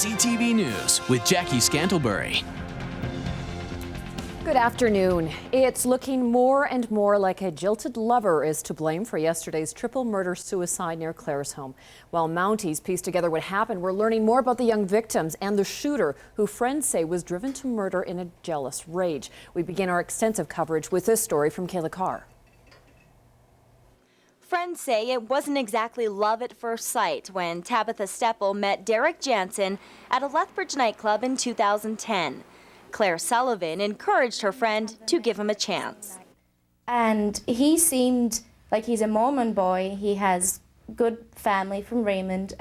CTV News with Jackie Scantlebury. Good afternoon. It's looking more and more like a jilted lover is to blame for yesterday's triple murder-suicide near Clare's home. While Mounties piece together what happened, we're learning more about the young victims and the shooter, who friends say was driven to murder in a jealous rage. We begin our extensive coverage with this story from Kayla Carr. Friends say it wasn't exactly love at first sight when Tabitha Steppel met Derek Jansen at a Lethbridge nightclub in 2010. Claire Sullivan encouraged her friend to give him a chance. And he seemed like he's a Mormon boy. He has good family from Raymond.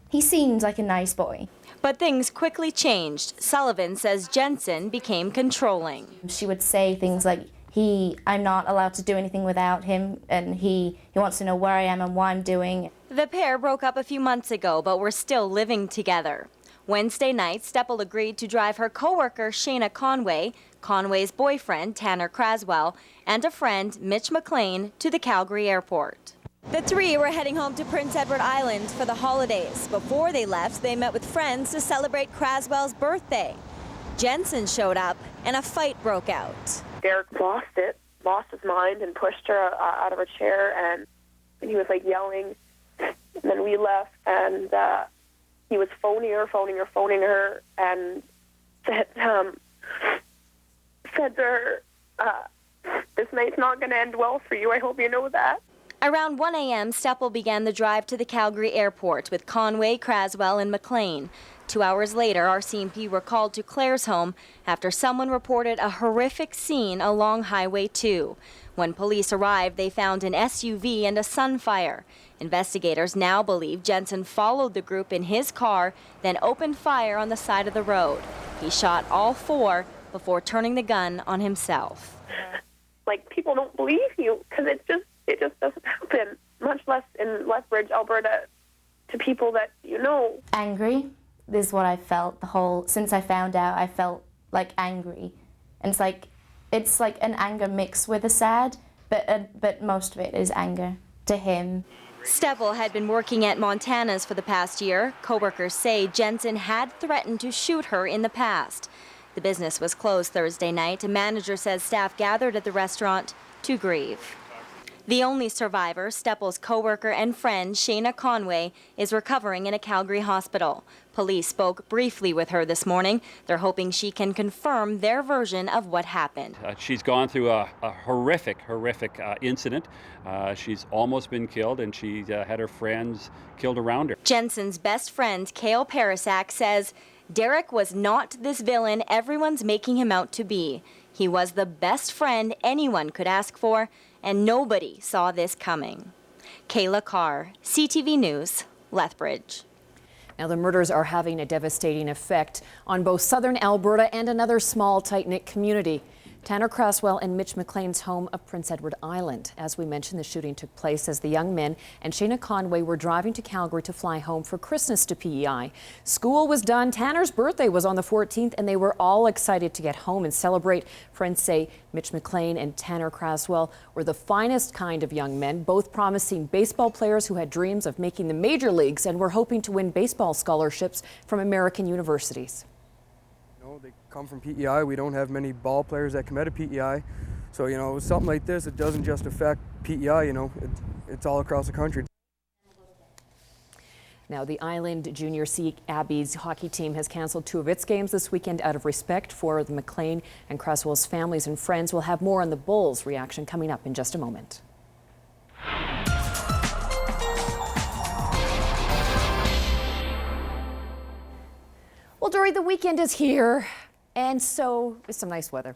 He seemed like a nice boy. But things quickly changed. Sullivan says Jansen became controlling. She would say things like, I'm not allowed to do anything without him, and he wants to know where I am and what I'm doing. The pair broke up a few months ago, but were still living together. Wednesday night, Steppel agreed to drive her coworker Shayna Conway, Conway's boyfriend Tanner Craswell, and a friend, Mitch McLean, to the Calgary airport. The three were heading home to Prince Edward Island for the holidays. Before they left, they met with friends to celebrate Craswell's birthday. Jensen showed up, and a fight broke out. Derek lost his mind, and pushed her out of her chair, and he was like yelling. And then we left, and he was phoning her, and said to her, this night's not going to end well for you. I hope you know that. Around 1 a.m., Steppel began the drive to the Calgary airport with Conway, Craswell, and McLean. 2 hours later, RCMP were called to Clare's home after someone reported a horrific scene along Highway 2. When police arrived, they found an SUV and a Sunfire. Investigators now believe Jensen followed the group in his car, then opened fire on the side of the road. He shot all four before turning the gun on himself. Like, people don't believe you because it just doesn't happen, much less in Lethbridge, Alberta, to people that you know. Angry is what I felt since I found out. I felt like angry, and it's like an anger mixed with a sad, but most of it is anger to him. Steppel had been working at Montana's for the past year. Coworkers say Jensen had threatened to shoot her in the past. The business was closed Thursday night. A manager says staff gathered at the restaurant to grieve. The only survivor, Steppel's coworker and friend, Shayna Conway, is recovering in a Calgary hospital. Police spoke briefly with her this morning. They're hoping she can confirm their version of what happened. She's gone through a horrific incident. She's almost been killed, and she had her friends killed around her. Jensen's best friend, Cale Parasak, says Derek was not this villain everyone's making him out to be. He was the best friend anyone could ask for, and nobody saw this coming. Kayla Carr, CTV News, Lethbridge. Now, the murders are having a devastating effect on both southern Alberta and another small, tight-knit community. Tanner Craswell and Mitch McLean's home of Prince Edward Island. As we mentioned, the shooting took place as the young men and Shayna Conway were driving to Calgary to fly home for Christmas to PEI. School was done. Tanner's birthday was on the 14th, and they were all excited to get home and celebrate. Friends say Mitch McLean and Tanner Craswell were the finest kind of young men, both promising baseball players who had dreams of making the major leagues and were hoping to win baseball scholarships from American universities. They come from PEI. We don't have many ball players that come out of PEI. So, something like this, it doesn't just affect PEI, it's all across the country. Now, the Island Junior C Abbeys hockey team has canceled 2 of its games this weekend out of respect for the McLean and Craswell's families and friends. We'll have more on the Bulls' reaction coming up in just a moment. Well, Dory, the weekend is here, and so is some nice weather.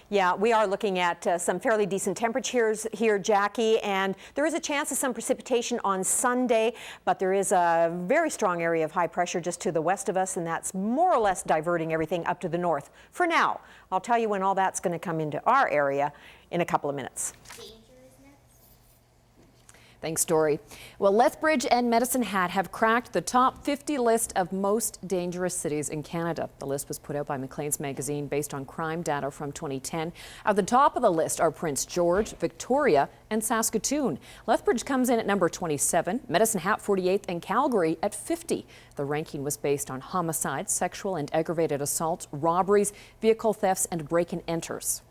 Yeah, we are looking at some fairly decent temperatures here, Jackie, and there is a chance of some precipitation on Sunday, but there is a very strong area of high pressure just to the west of us, and that's more or less diverting everything up to the north. For now, I'll tell you when all that's going to come into our area in a couple of minutes. Thanks, Dory. Well, Lethbridge and Medicine Hat have cracked the top 50 list of most dangerous cities in Canada. The list was put out by Maclean's magazine based on crime data from 2010. At the top of the list are Prince George, Victoria, and Saskatoon. Lethbridge comes in at number 27, Medicine Hat 48th, and Calgary at 50. The ranking was based on homicides, sexual and aggravated assaults, robberies, vehicle thefts, and break-and-enters.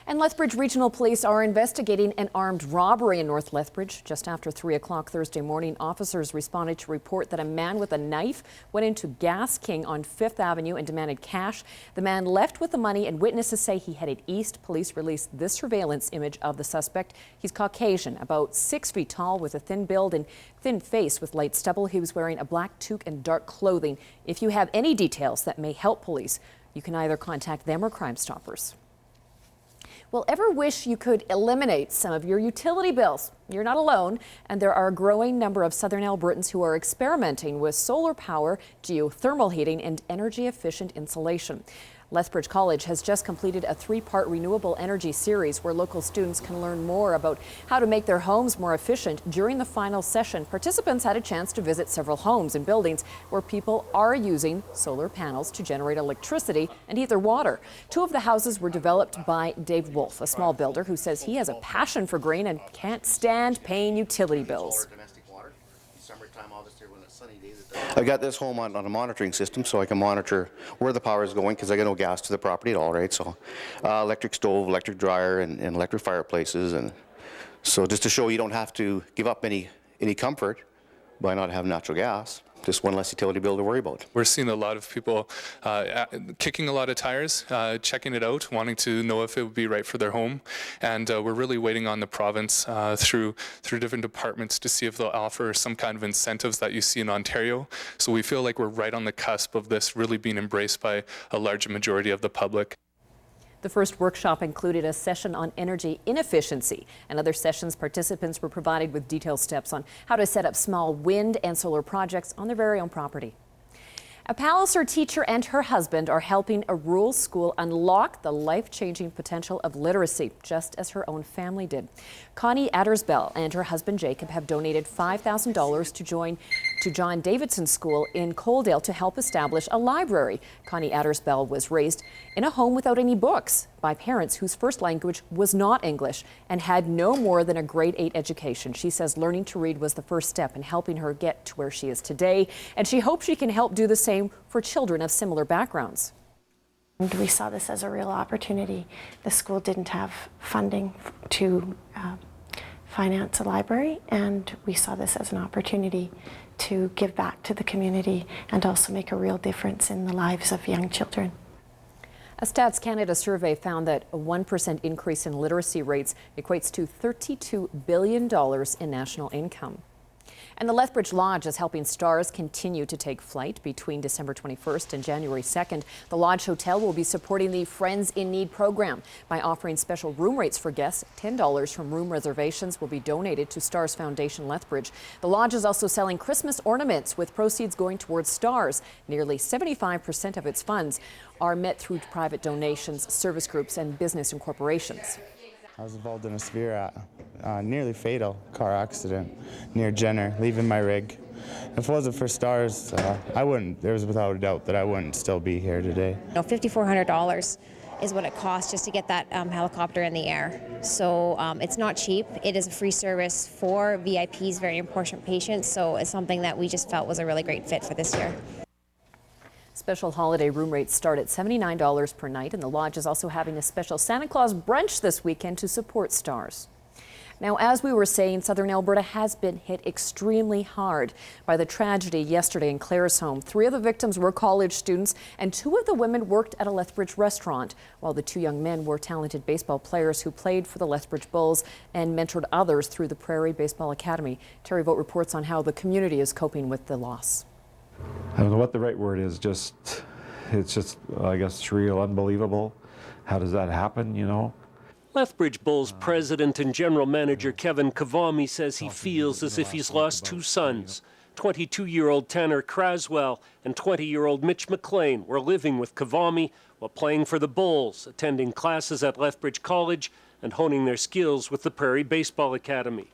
And Lethbridge Regional Police are investigating an armed robbery in North Lethbridge. Just after 3 o'clock Thursday morning, officers responded to report that a man with a knife went into Gas King on 5th Avenue and demanded cash. The man left with the money, and witnesses say he headed east. Police released this surveillance image of the suspect. He's Caucasian, about 6 feet tall, with a thin build and thin face with light stubble. He was wearing a black toque and dark clothing. If you have any details that may help police, you can either contact them or Crime Stoppers. Well, ever wish you could eliminate some of your utility bills? You're not alone, and there are a growing number of Southern Albertans who are experimenting with solar power, geothermal heating, and energy-efficient insulation. Lethbridge College has just completed a 3-part renewable energy series where local students can learn more about how to make their homes more efficient. During the final session, participants had a chance to visit several homes and buildings where people are using solar panels to generate electricity and heat their water. 2 of the houses were developed by Dave Wolf, a small builder who says he has a passion for green and can't stand paying utility bills. I got this home on a monitoring system, so I can monitor where the power is going, because I got no gas to the property at all, right? So electric stove, electric dryer, and electric fireplaces, and so just to show you don't have to give up any comfort by not having natural gas. Just one less utility bill to worry about. We're seeing a lot of people kicking a lot of tires, checking it out, wanting to know if it would be right for their home. And we're really waiting on the province through different departments to see if they'll offer some kind of incentives that you see in Ontario. So we feel like we're right on the cusp of this really being embraced by a large majority of the public. The first workshop included a session on energy inefficiency. And other sessions, participants were provided with detailed steps on how to set up small wind and solar projects on their very own property. A Palliser teacher and her husband are helping a rural school unlock the life-changing potential of literacy, just as her own family did. Connie Addersbell and her husband Jacob have donated $5,000 to John Davidson School in Coaldale to help establish a library. Connie Addersbell was raised in a home without any books by parents whose first language was not English and had no more than a grade 8 education. She says learning to read was the first step in helping her get to where she is today, and she hopes she can help do the same for children of similar backgrounds. And we saw this as a real opportunity. The school didn't have funding to finance a library, and we saw this as an opportunity to give back to the community and also make a real difference in the lives of young children. A Stats Canada survey found that a 1% increase in literacy rates equates to $32 billion in national income. And the Lethbridge Lodge is helping stars continue to take flight. Between December 21st and January 2nd, the Lodge Hotel will be supporting the Friends in Need program by offering special room rates for guests. $10 from room reservations will be donated to Stars Foundation Lethbridge. The Lodge is also selling Christmas ornaments with proceeds going towards stars. Nearly 75% of its funds are met through private donations, service groups, and business and corporations. I was involved in a severe, nearly fatal car accident near Jenner, leaving my rig. If it wasn't for stars, there was without a doubt that I wouldn't still be here today. $5,400 is what it costs just to get that helicopter in the air. So it's not cheap. It is a free service for VIPs, very important patients, so it's something that we just felt was a really great fit for this year. Special holiday room rates start at $79 per night, and the Lodge is also having a special Santa Claus brunch this weekend to support stars. Now, as we were saying, Southern Alberta has been hit extremely hard by the tragedy yesterday in Claresholm. 3 of the victims were college students, and 2 of the women worked at a Lethbridge restaurant, while the 2 young men were talented baseball players who played for the Lethbridge Bulls and mentored others through the Prairie Baseball Academy. Terry Vogt reports on how the community is coping with the loss. I don't know what the right word is, it's just, I guess, surreal, unbelievable. How does that happen, you know? Lethbridge Bulls president and general manager Kevin Kavami says he feels as if he's lost 2 sons. 22-year-old Tanner Craswell and 20-year-old Mitch McLean were living with Kavami while playing for the Bulls, attending classes at Lethbridge College and honing their skills with the Prairie Baseball Academy.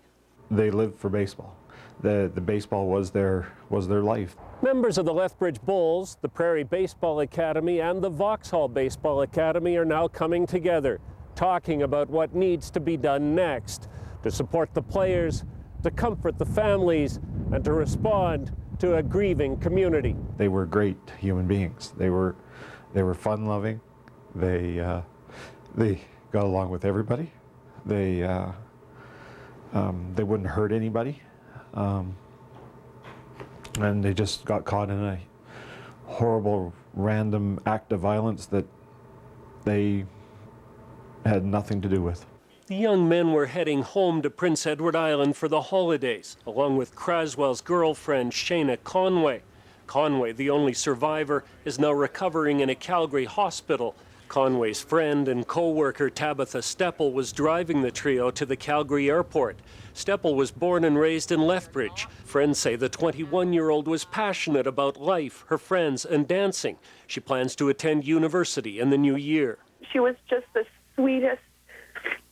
they lived for baseball. The baseball was their life. Members of the Lethbridge Bulls, the Prairie Baseball Academy, and the Vauxhall Baseball Academy are now coming together, talking about what needs to be done next to support the players, to comfort the families, and to respond to a grieving community. They were great human beings. They were fun-loving. They got along with everybody. They wouldn't hurt anybody. And they just got caught in a horrible, random act of violence that they had nothing to do with. The young men were heading home to Prince Edward Island for the holidays, along with Craswell's girlfriend, Shayna Conway. Conway, the only survivor, is now recovering in a Calgary hospital. Conway's friend and co-worker Tabitha Steppel was driving the trio to the Calgary airport. Steppel was born and raised in Lethbridge. Friends say the 21-year-old was passionate about life, her friends, and dancing. She plans to attend university in the new year. She was just the sweetest,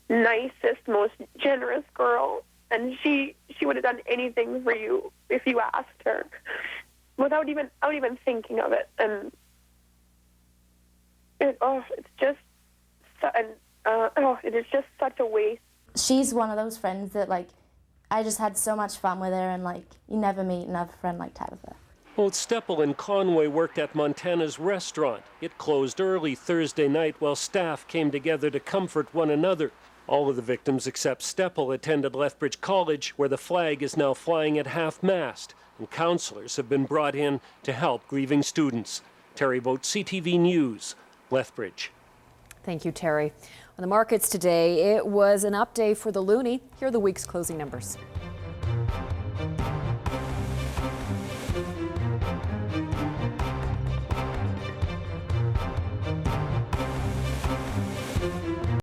nicest, most generous girl, and she would have done anything for you if you asked her, without even thinking of it. And it is just such a waste. She's one of those friends that, like, I just had so much fun with her, and, like, you never meet another friend like Tabitha. Both Steppel and Conway worked at Montana's restaurant. It closed early Thursday night while staff came together to comfort one another. All of the victims except Steppel attended Lethbridge College, where the flag is now flying at half-mast, and counselors have been brought in to help grieving students. Terry Vogt, CTV News, Lethbridge. Thank you, Terry. On the markets today, it was an up day for the loonie. Here are the week's closing numbers.